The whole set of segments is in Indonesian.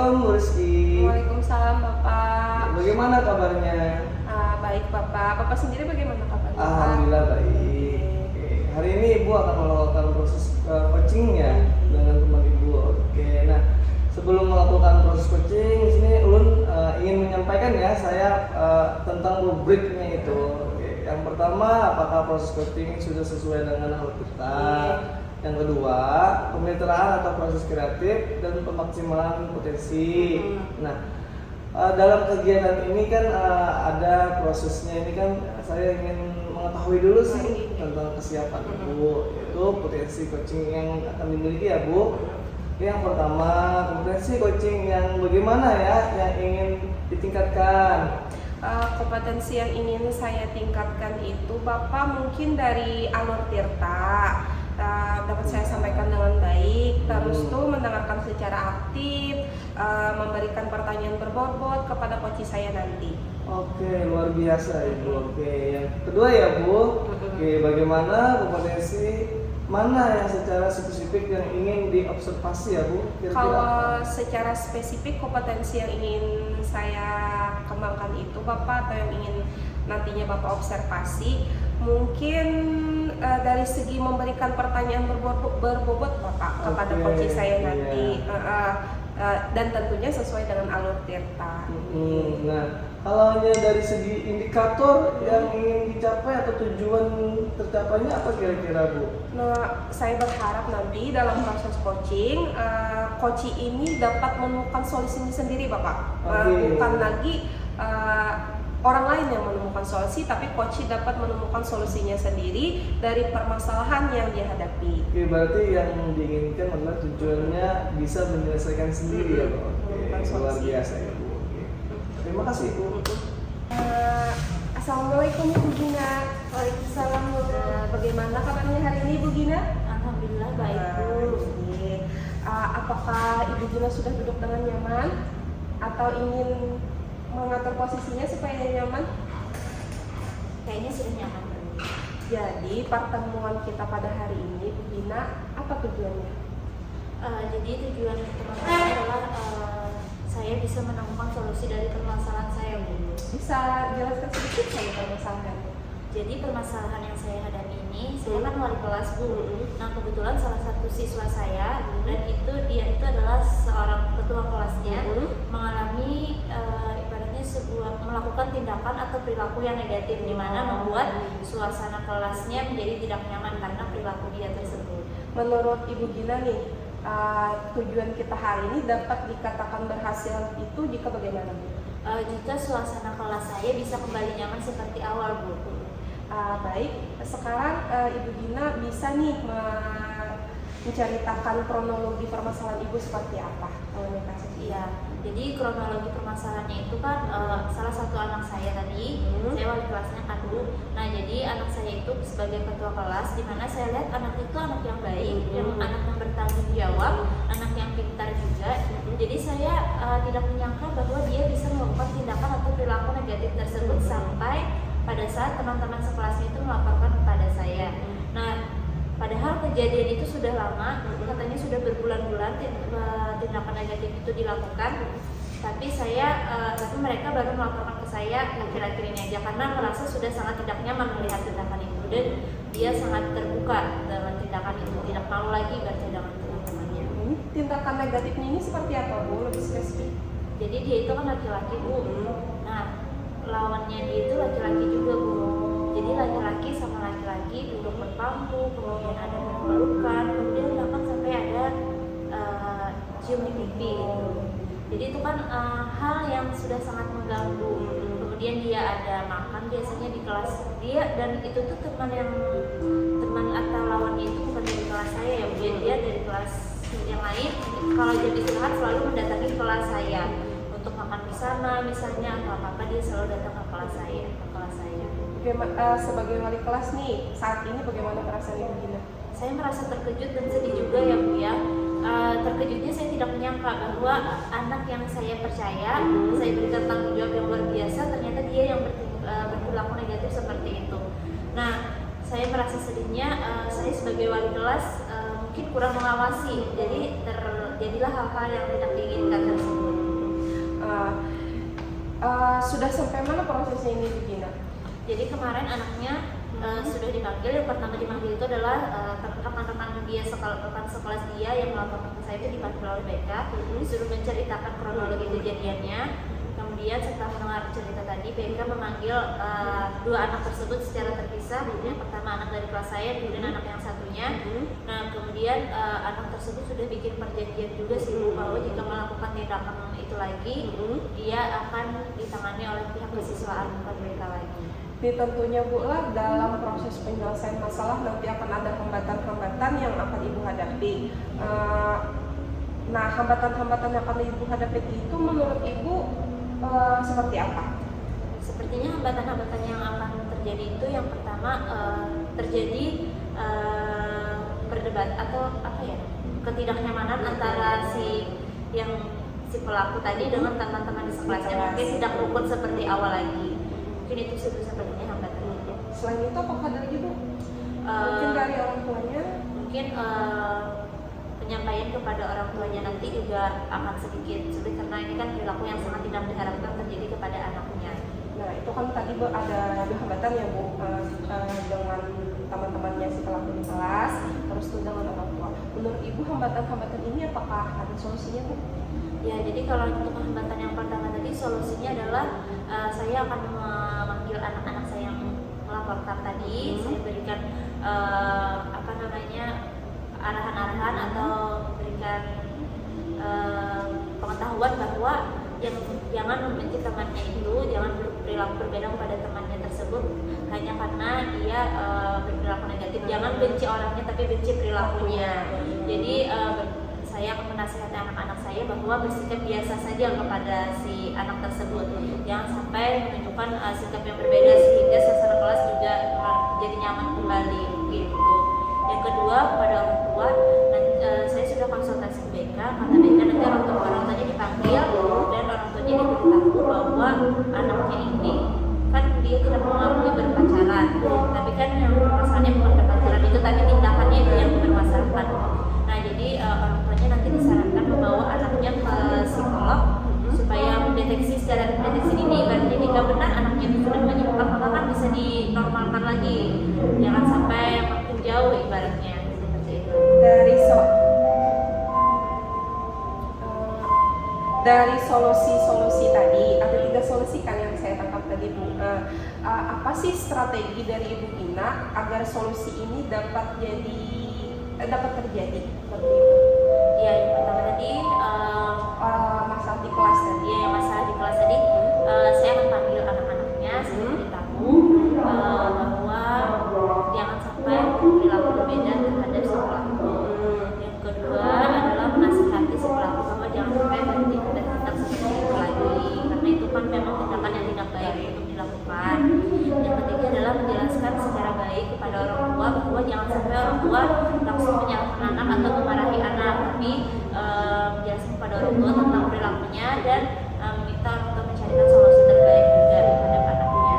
Assalamualaikum Bu Rizky. Waalaikumsalam Bapak. Bagaimana kabarnya? Baik Bapak. Bapak sendiri bagaimana kabarnya? Alhamdulillah baik. Oke. Hari ini Ibu akan melakukan proses coachingnya dengan teman Ibu. Oke. Nah, sebelum melakukan proses coaching, di sini Ulun ingin menyampaikan ya saya tentang rubriknya itu. Oke. Yang pertama, apakah proses coaching sudah sesuai dengan hal kita? Yang kedua, pemitraan atau proses kreatif dan pemaksimalan potensi. Nah, dalam kegiatan ini kan ada prosesnya. Ini kan saya ingin mengetahui dulu sih tentang kesiapan Ibu, yaitu potensi coaching yang akan dimiliki ya Bu. Yang pertama, kompetensi coaching yang bagaimana ya yang ingin ditingkatkan? Kompetensi yang ingin saya tingkatkan itu Bapak mungkin dari alur tirta dapat saya sampaikan dengan baik, terus tuh mendengarkan secara aktif, memberikan pertanyaan berbobot kepada coach saya nanti. Oke, luar biasa Ibu. Oke, yang kedua ya Bu. Oke, bagaimana kompetensi mana yang secara spesifik yang ingin diobservasi ya Bu? Kalau secara spesifik kompetensi yang ingin saya kembangkan itu Bapak, atau yang ingin nantinya Bapak observasi, mungkin dari segi memberikan pertanyaan berbobot Bapak kepada coach saya nanti, dan tentunya sesuai dengan alur tirta. Nah, kalau hanya dari segi indikator yang ingin dicapai atau tujuan tercapainya apa kira-kira Bu? Nah, saya berharap nanti dalam proses coaching, coach ini dapat menemukan solusinya sendiri Bapak. Bukan lagi orang lain yang menemukan solusi, tapi coach dapat menemukan solusinya sendiri dari permasalahan yang dia hadapi. Oke, berarti yang diinginkan adalah tujuannya bisa menyelesaikan sendiri ya Bu. Oke, luar biasa ya Bu. Oke. Terima kasih Bu. Assalamualaikum Ibu Gina. Waalaikumsalam Bu. Bagaimana kabarnya hari ini Ibu Gina? Alhamdulillah baik Bu. Apakah Ibu Gina sudah duduk dengan nyaman atau ingin mengatur posisinya supaya nyaman? Kayaknya sudah nyaman. Jadi pertemuan kita pada hari ini Bu Gina, apa tujuannya? Jadi tujuan pertama adalah saya bisa menemukan solusi dari permasalahan saya Bu. Bisa jelaskan sedikit saja permasalahannya? Jadi permasalahan yang saya hadapi ini, saya kan wali kelas Bu. Nah kebetulan salah satu siswa saya dan dia itu adalah seorang ketua kelasnya mengalami ibaratnya melakukan tindakan atau perilaku yang negatif, di mana membuat suasana kelasnya menjadi tidak nyaman karena perilaku dia tersebut. Menurut Ibu Gina nih, tujuan kita hari ini dapat dikatakan berhasil itu jika bagaimana Bu? Jika suasana kelas saya bisa kembali nyaman seperti awal Bu. Baik, sekarang Ibu Gina bisa nih menceritakan kronologi permasalahan Ibu seperti apa? Iya, jadi kronologi permasalahannya itu kan salah satu anak saya tadi, saya wali kelasnya kan Bu. Nah jadi anak saya itu sebagai ketua kelas, di mana saya lihat anak itu anak yang baik, anak yang bertanggung jawab, anak yang pintar juga. Jadi saya tidak menyangka bahwa dia bisa melakukan tindakan atau perilaku negatif tersebut sampai pada saat teman-teman sekelasnya itu melaporkan kepada saya. Nah, padahal kejadian itu sudah lama, katanya sudah berbulan-bulan tindakan negatif itu dilakukan, tapi mereka baru melaporkan ke saya akhir-akhir ini aja karena merasa sudah sangat tidak nyaman melihat tindakan itu, dan dia sangat terbuka dalam tindakan itu, tidak malu lagi bercerita dengan teman-temannya. Tindakan negatifnya ini seperti apa Bu? Lebih spesifik. Jadi dia itu kan laki-laki Bu. Nah, lawannya dia itu laki-laki juga Bu. Jadi laki-laki sama laki-laki duduk berpangku, kemudian ada berpelukan, kemudian bahkan sampai ada cium di pipi gitu. Jadi itu kan hal yang sudah sangat mengganggu. Kemudian dia ada makan biasanya di kelas dia, dan itu tuh teman atau lawannya itu bukan dari kelas saya ya, dia dari kelas yang lain. Kalau jam istirahat selalu mendatangi kelas saya untuk makan di sana misalnya, atau apa-apa dia selalu datang ke kelas saya. Sebagai wali kelas nih, saat ini bagaimana perasaan Ibu Gina? Saya merasa terkejut dan sedih juga ya Bu ya. Terkejutnya saya tidak menyangka bahwa anak yang saya percaya, saya berikan tanggung jawab yang luar biasa, ternyata dia yang berperilaku negatif seperti itu. Nah, saya merasa sedihnya, saya sebagai wali kelas mungkin kurang mengawasi, jadi terjadilah hal-hal yang tidak diinginkan tersebut. sampai mana prosesnya ini Bu Gina? Jadi kemarin anaknya sudah dipanggil. Yang pertama dipanggil itu adalah rekan-rekan dia, rekan sekelas dia yang melaporkan ke saya itu dipanggil oleh BK, disuruh menceritakan kronologi kejadiannya. Kemudian setelah mendengar cerita tadi, BK memanggil dua anak tersebut secara terpisah. Yang pertama anak dari kelas saya, kemudian anak yang satunya. Nah kemudian anak tersebut sudah bikin perjanjian juga sih Bu, bahwa jika melakukan tindakan itu lagi, dia akan ditangani oleh pihak kesiswaan, bukan mereka lagi. Ini tentunya Bu lah dalam proses penyelesaian masalah nanti akan ada hambatan-hambatan yang akan Ibu hadapi. Nah hambatan-hambatan yang akan Ibu hadapi itu menurut Ibu seperti apa? Sepertinya hambatan-hambatan yang akan terjadi itu yang pertama terjadi perdebat atau apa ya, ketidaknyamanan antara si pelaku tadi dengan teman-teman di sekelasnya, mungkin tidak rukun seperti awal lagi. Mungkin itu sebenarnya hambatan. Selain itu apakah ada lagi Bu? Mungkin dari orang tuanya? Mungkin penyampaian kepada orang tuanya nanti juga akan sedikit sulit karena ini kan perilaku yang sangat tidak diharapkan terjadi kepada anaknya. Nah itu kan tadi Bu ada hambatan ya Bu, dengan teman-temannya si pelaku di kelas, terus tuh dengan orang tua. Menurut Ibu hambatan-hambatan ini apakah ada solusinya Bu? Ya, jadi kalau untuk hambatan yang pertama tadi solusinya adalah saya akan memanggil anak-anak saya yang melaporkan tadi, saya berikan arahan-arahan atau berikan pengetahuan bahwa yang jangan membenci temannya itu, jangan berperilaku berbeda kepada temannya tersebut hanya karena dia berperilaku negatif. Jangan benci orangnya tapi benci perilakunya. Jadi saya akan menasihati anak-anak saya bahwa bersikap biasa saja kepada si anak tersebut. Jangan sampai menunjukkan sikap yang berbeda sehingga suasana kelas juga jadi nyaman kembali gitu. Yang kedua, kepada orang tua, saya sudah konsultasi ke BK, kata BK nanti orang tuanya dipanggil dan orang tuanya diberitahu bahwa anaknya ini kan dia tidak mengakui berpacaran, tapi kan yang masalahnya bukan berpacaran itu, tapi tindakannya itu yang bermasalah. Nah jadi orang tuanya nanti disarankan membawa anaknya ke psikolog supaya mendeteksi secara deteksi dini. Berarti jika benar anaknya itu sudah menyimpang, maka kan bisa dinormalkan lagi, jangan sampai makin jauh ibaratnya seperti itu. Dari solusi-solusi tadi ada 3 solusi kan yang saya tangkap tadi Bu. Apa sih strategi dari Ibu Gina agar solusi ini dapat terjadi seperti itu? Ya, yang pertama tadi masalah di kelas tadi. Ya, yang masalah di kelas tadi, saya akan panggil anak-anaknya, saya beritahu bahwa jangan sampai perilaku berbeda terhadap si pelaku. Yang kedua adalah menasihati si pelaku bahwa jangan sampai berhenti pada tindak seperti itu lagi, karena itu kan memang tindakan yang tidak baik untuk dilakukan. Yang ketiga adalah menjelaskan secara baik kepada orang tua bahwa jangan sampai orang tua langsung menyalahkan anak atau memarahi anak, tapi menjelaskan kepada orang tua tentang perilakunya dan meminta orang tua mencarikan solusi terbaik juga terhadap anaknya.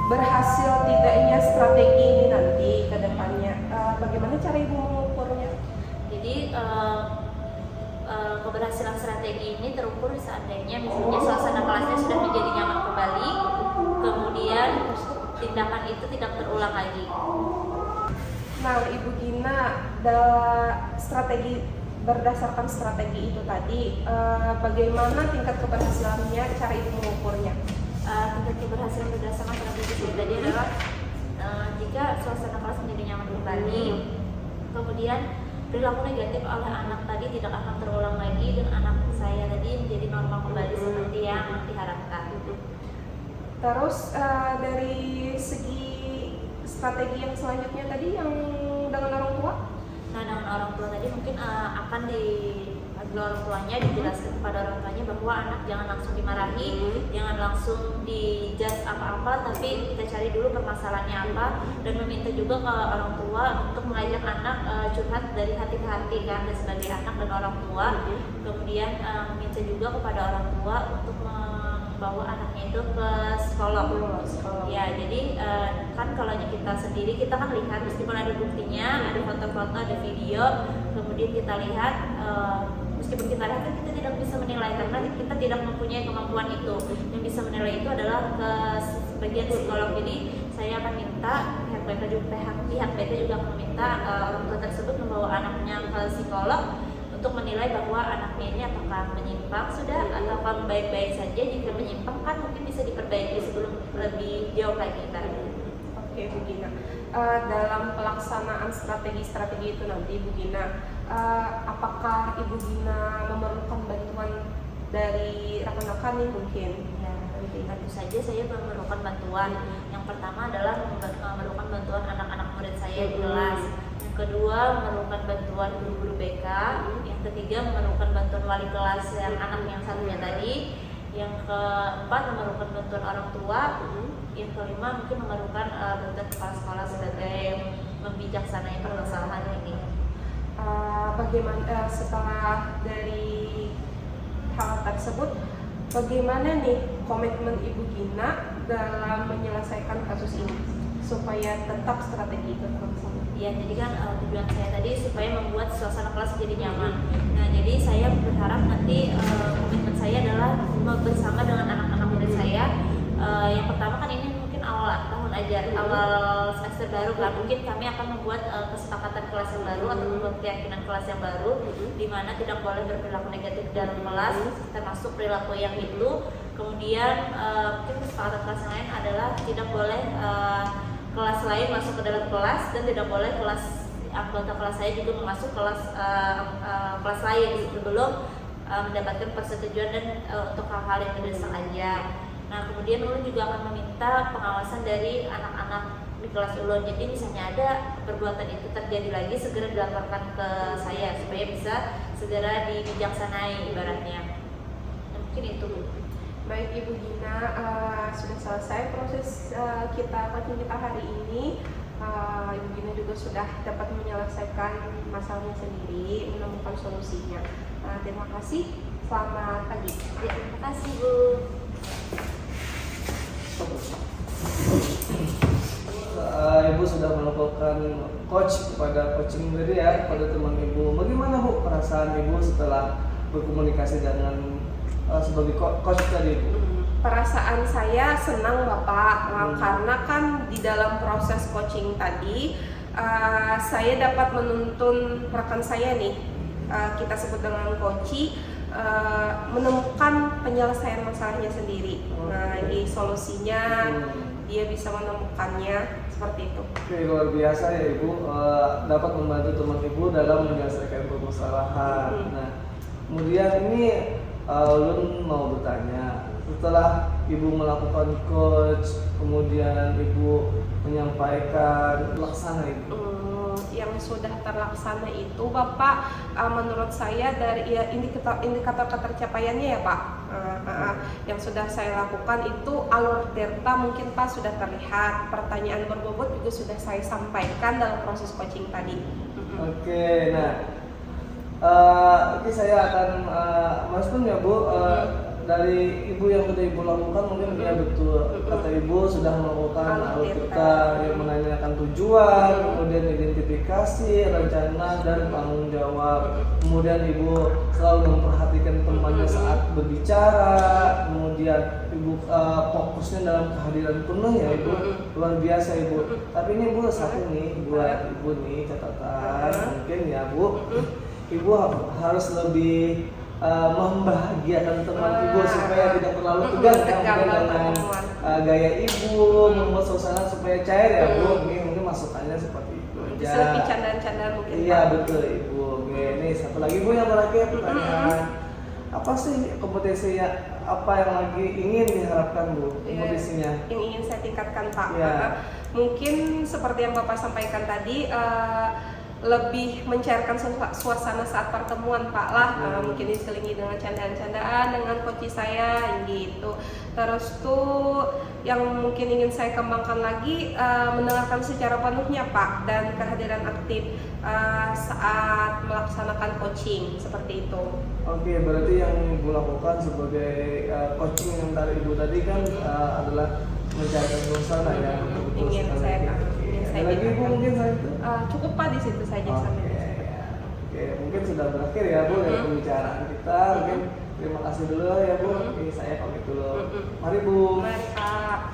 Berhasil tidaknya strategi ini nanti ke depannya, bagaimana cara Ibu mengukurnya? Jadi keberhasilan strategi ini terukur seandainya misalnya suasana kelasnya sudah menjadi nyaman kembali, kemudian tindakan itu tidak terulang lagi. Nah, Ibu Gina, berdasarkan strategi itu tadi, bagaimana tingkat keberhasilannya, cara Ibu mengukurnya? Tingkat keberhasilan berdasarkan strategi itu tadi adalah jika suasana kelas menjadi nyaman kembali, kemudian perilaku negatif oleh anak tadi tidak akan terulang lagi dan anak saya tadi menjadi normal kembali seperti yang diharapkan. Terus dari segi strategi yang selanjutnya tadi yang dengan orang tua? Nah, dengan orang tua tadi mungkin akan dipanggil orang tuanya, dijelaskan kepada orang tuanya bahwa anak jangan langsung dimarahi, jangan langsung dijudge apa-apa, tapi kita cari dulu permasalahannya apa, dan meminta juga ke orang tua untuk mengajak anak curhat dari hati ke hati kan, dan sebagai anak dan orang tua. Kemudian meminta juga kepada orang tua untuk membawa anaknya itu ke psikolog. Ya, jadi kan kalau kita sendiri kita kan lihat meskipun ada buktinya, ada foto-foto, ada video, kemudian kita lihat meskipun kita lihat kan kita tidak bisa menilai karena karena kita tidak mempunyai kemampuan itu. Yang bisa menilai itu adalah ke bagian psikolog. Jadi saya akan minta pihak PT juga akan meminta orang tua tersebut membawa anaknya ke psikolog untuk menilai bahwa anaknya ini apakah menyimpang sudah atau baik-baik saja. Jika menyimpang kan mungkin bisa diperbaiki sebelum lebih jauh lagi. Oke, Bu Gina. Dalam pelaksanaan strategi-strategi itu nanti, Bu Gina, apakah Ibu Gina memerlukan bantuan dari rekan-rekan nih mungkin? Ya, tentu saja saya memerlukan bantuan. Yang pertama adalah memerlukan bantuan anak-anak murid saya di kelas. Yang kedua memerlukan bantuan guru-guru BK. Yang ketiga memerlukan bantuan wali kelas yang anak yang satunya tadi. Yang keempat memerlukan bantuan orang tua. Yang kelima mungkin memerlukan bantuan kepala sekolah sebagai membijaksanai permasalahan ini. Bagaimana setelah dari hal tersebut, bagaimana nih komitmen Ibu Gina dalam menyelesaikan kasus ini supaya tetap strategi itu terlaksana? Ya, jadi kan tujuan saya tadi supaya membuat suasana kelas jadi nyaman. Nah, jadi saya berharap nanti komitmen saya adalah bersama dengan anak-anak murid saya. Yang pertama kan ini mungkin awal tahun aja, awal semester baru kan, mungkin kami akan membuat kesepakatan kelas yang baru atau membuat keyakinan kelas yang baru, di mana tidak boleh berperilaku negatif dalam kelas, termasuk perilaku yang itu. Kemudian mungkin kesepakatan kelas yang lain adalah tidak boleh kelas lain masuk ke dalam kelas, dan tidak boleh kelas anggota kelas saya juga masuk kelas kelas lain sebelum mendapatkan persetujuan dan untuk hal-hal yang mendesak aja. Nah, kemudian ulun juga akan meminta pengawasan dari anak-anak di kelas ulun. Jadi misalnya ada perbuatan itu terjadi lagi, segera dilaporkan ke saya supaya bisa segera dibijaksanai ibaratnya. Nah, mungkin itu. Baik Ibu Gina, sudah selesai proses coaching kita hari ini. Ibu Gina juga sudah dapat menyelesaikan masalahnya sendiri, menemukan solusinya. Terima kasih, selamat pagi. Ya, terima kasih Bu. Ibu sudah melakukan coach kepada coaching tadi ya, kepada teman Ibu. Bagaimana Bu perasaan Ibu setelah berkomunikasi dengan sebagai coach tadi Bu? Perasaan saya senang Bapak, karena kan di dalam proses coaching tadi saya dapat menuntun rekan saya nih, kita sebut dengan coach, menemukan penyelesaian masalahnya sendiri. Nah, ini solusinya dia bisa menemukannya seperti itu. Oke, luar biasa ya Ibu, dapat membantu teman Ibu dalam menyelesaikan permasalahan. Nah, kemudian ini Ulun mau bertanya, setelah Ibu melakukan coach, kemudian Ibu menyampaikan laksana itu. Yang sudah terlaksana itu Bapak, menurut saya dari indikator ketercapaiannya ya Pak, yang sudah saya lakukan itu alur delta mungkin Pak sudah terlihat, pertanyaan berbobot juga sudah saya sampaikan dalam proses coaching tadi. Oke, nah ini saya akan masukkan ya Bu, dari Ibu yang sudah Ibu lakukan mungkin ya betul kata Ibu sudah melakukan alur delta yang menanyakan tujuan, kemudian identifikasi, rencana dan tanggung jawab. Kemudian Ibu selalu memperhatikan temannya saat berbicara, kemudian Ibu fokusnya dalam kehadiran penuh ya Ibu, luar biasa Ibu. Tapi ini Bu satu nih buat Ibu nih catatan mungkin ya Bu, Ibu harus lebih membahagiakan teman Ibu supaya tidak terlalu tegang dengan gaya Ibu, membuat suasana supaya cair ya Bu. Mungkin masukannya seperti itu aja. Bisa lebih candaan-candaan mungkin. Iya betul Ibu. Oke, ini satu lagi Bu yang terakhir pertanyaan. Apa sih kompetensinya? Apa yang lagi ingin diharapkan Bu kompetensinya? Yang ingin saya tingkatkan Pak. Ya. Mungkin seperti yang Bapak sampaikan tadi, lebih mencairkan suasana saat pertemuan Pak lah, mungkin diselingi dengan candaan-candaan dengan coach saya gitu. Terus tuh yang mungkin ingin saya kembangkan lagi, mendengarkan secara penuhnya Pak, dan kehadiran aktif saat melaksanakan coaching seperti itu. Oke, berarti yang Ibu lakukan sebagai coaching yang dari Ibu tadi kan adalah mencairkan suasana ya. Ingin saya Ada lagi Bu mungkin saya itu? Cukup Pak di situ saja sampai. Oke, mungkin sudah berakhir ya Bu dari pembicaraan kita. Mungkin terima kasih dulu ya Bu. Oke, saya pamit dulu. Mari Bu. Mari Kak.